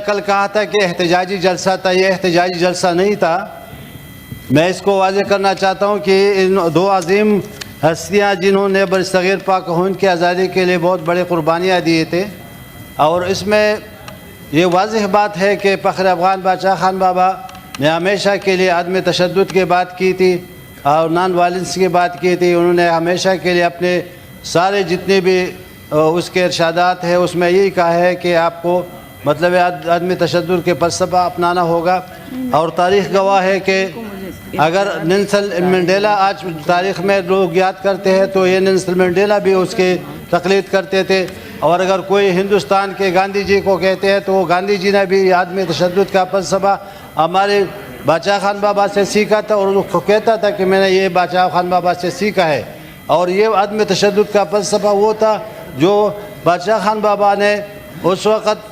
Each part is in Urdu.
کل کہا تھا کہ احتجاجی جلسہ تھا، یہ احتجاجی جلسہ نہیں تھا. میں اس کو واضح کرنا چاہتا ہوں کہ ان دو عظیم ہستیاں جنہوں نے برصغیر پاک و ہند کی آزادی کے لیے بہت بڑے قربانیاں دیے تھے، اور اس میں یہ واضح بات ہے کہ فخر افغان بادشاہ خان بابا نے ہمیشہ کے لیے عدم تشدد کی بات کی تھی اور نان وائلنس کی بات کی تھی. انہوں نے ہمیشہ کے لیے اپنے سارے جتنے بھی اس کے ارشادات ہیں اس میں یہی کہا ہے کہ آپ کو مطلب عدم تشدد کے فلسفہ اپنانا ہوگا. اور تاریخ گواہ ہے کہ اگر نیلسن منڈیلا آج تاریخ میں لوگ یاد کرتے ہیں تو یہ نیلسن منڈیلا بھی اس کی تقلید کرتے تھے. اور اگر کوئی ہندوستان کے گاندھی جی کو کہتے ہیں تو وہ گاندھی جی نے بھی عدم تشدد کا فلسفہ ہمارے بادشاہ خان بابا سے سیکھا تھا، اور وہ کہتا تھا کہ میں نے یہ بادشاہ خان بابا سے سیکھا ہے. اور یہ عدم تشدد کا فلسفہ وہ تھا جو بادشاہ خان بابا نے اس وقت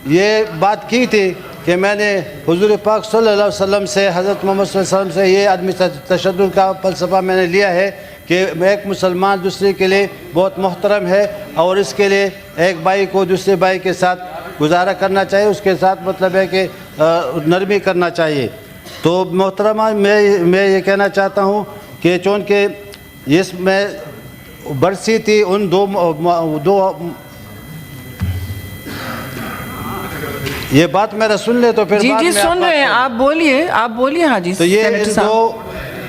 یہ بات کی تھی کہ میں نے حضور پاک صلی اللہ علیہ وسلم سے، حضرت محمد صلی اللہ علیہ وسلم سے یہ عدم تشدد کا فلسفہ میں نے لیا ہے کہ ایک مسلمان دوسرے کے لیے بہت محترم ہے، اور اس کے لیے ایک بھائی کو دوسرے بھائی کے ساتھ گزارا کرنا چاہیے، اس کے ساتھ مطلب ہے کہ نرمی کرنا چاہیے. تو محترمہ میں یہ کہنا چاہتا ہوں کہ چونکہ اس میں برسی تھی ان دو یہ بات میرا سن لے تو پھر جی سن رہے ہیں، آپ بولیے حاجی. تو یہ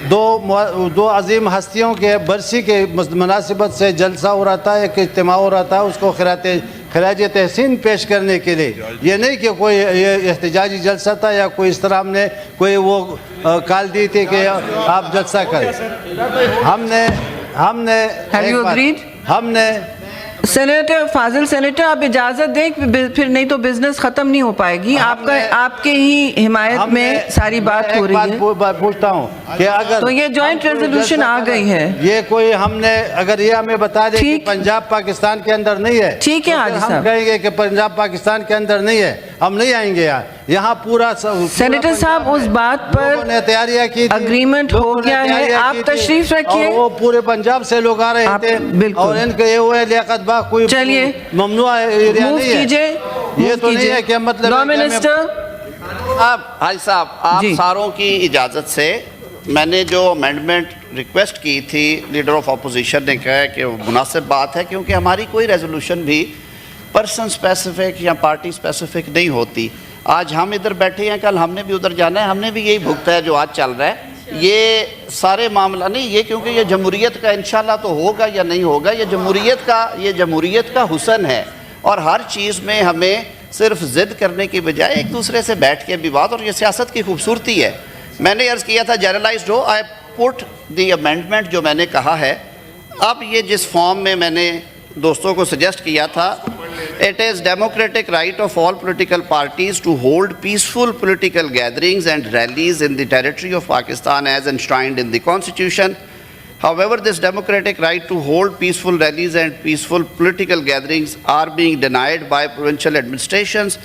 دو عظیم ہستیوں کے برسی کے مناسبت سے جلسہ ہو رہا تھا، ایک اجتماع ہو رہا تھا، اس کو خراج تحسین پیش کرنے کے لیے. یہ نہیں کہ کوئی یہ احتجاجی جلسہ تھا یا کوئی اس طرح ہم نے کوئی وہ کال دی تھی کہ آپ جلسہ کریں. ہم نے سینیٹر فاضل، سینیٹر آپ اجازت دیں، پھر نہیں تو بزنس ختم نہیں ہو پائے گی. آپ کے ہی حمایت میں ساری بات ہو رہی ہے. بات پوچھتا ہوں کہ اگر تو یہ جوائنٹ ریزولوشن آ گئی ہے، یہ کوئی ہم نے اگر یہ ہمیں بتا دے کہ پنجاب پاکستان کے اندر نہیں ہے، ٹھیک ہے حاجی صاحب، ہم کہیں گے کہ پنجاب پاکستان کے اندر نہیں ہے، ہم نہیں آئیں گے یہاں پورا. سینیٹر صاحب اس بات پر تیاریاں کی، اگریمنٹ ہو گیا ہے، آپ تشریف رکھیے. وہ پورے پنجاب سے لوگ آ رہے تھے، اور ان کے یہ ہوئے لیاقت باغ کوئی ممنوع ایریا نہیں ہے. یہ تو نہیں ہے کہ مطلب لا منسٹر حاجی صاحب، آپ ساروں کی اجازت سے میں نے جو امینڈمنٹ ریکویسٹ کی تھی، لیڈر آف اپوزیشن نے کہا کہ وہ مناسب بات ہے، کیونکہ ہماری کوئی ریزولوشن بھی پرسن سپیسیفک یا پارٹی سپیسیفک نہیں ہوتی. آج ہم ادھر بیٹھے ہیں، کل ہم نے بھی ادھر جانا ہے، ہم نے بھی یہی بھگتا ہے جو آج چل رہا ہے. یہ سارے معاملہ نہیں، یہ کیونکہ یہ جمہوریت کا انشاءاللہ تو ہوگا یا نہیں ہوگا، یہ جمہوریت کا حسن ہے. اور ہر چیز میں ہمیں صرف ضد کرنے کی بجائے ایک دوسرے سے بیٹھ کے بھی بات، اور یہ سیاست کی خوبصورتی ہے. میں نے عرض کیا تھا جنرلائزڈ ہو، آئی پٹ دی امینڈمنٹ جو میں نے کہا ہے. اب یہ جس فارم میں نے دوستوں کو سجیسٹ کیا تھا، it is democratic right of all political parties to hold peaceful political gatherings and rallies in the territory of Pakistan as enshrined in the Constitution. However, this democratic right to hold peaceful rallies and peaceful political gatherings are being denied by provincial administrations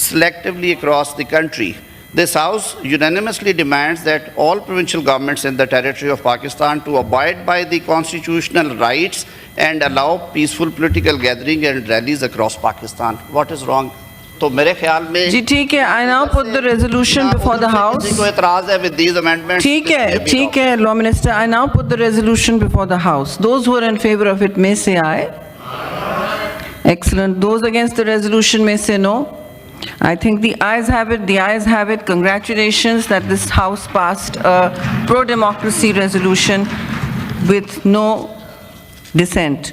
selectively across the country. This House unanimously demands that all provincial governments in the territory of Pakistan to abide by the constitutional rights and allow peaceful political gathering and rallies across Pakistan. What is wrong? تو میرے خیال میں جی ٹھیک ہے. I now put the resolution before the House. کسی کو اعتراض ہے with these amendments؟ ٹھیک ہے Law Minister, I now put the resolution before the House. Those who are in favor of it may say aye. Excellent. Those against the resolution may say no. I think the ayes have it. Congratulations that this House passed a pro-democracy resolution with no dissent.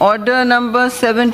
order number 7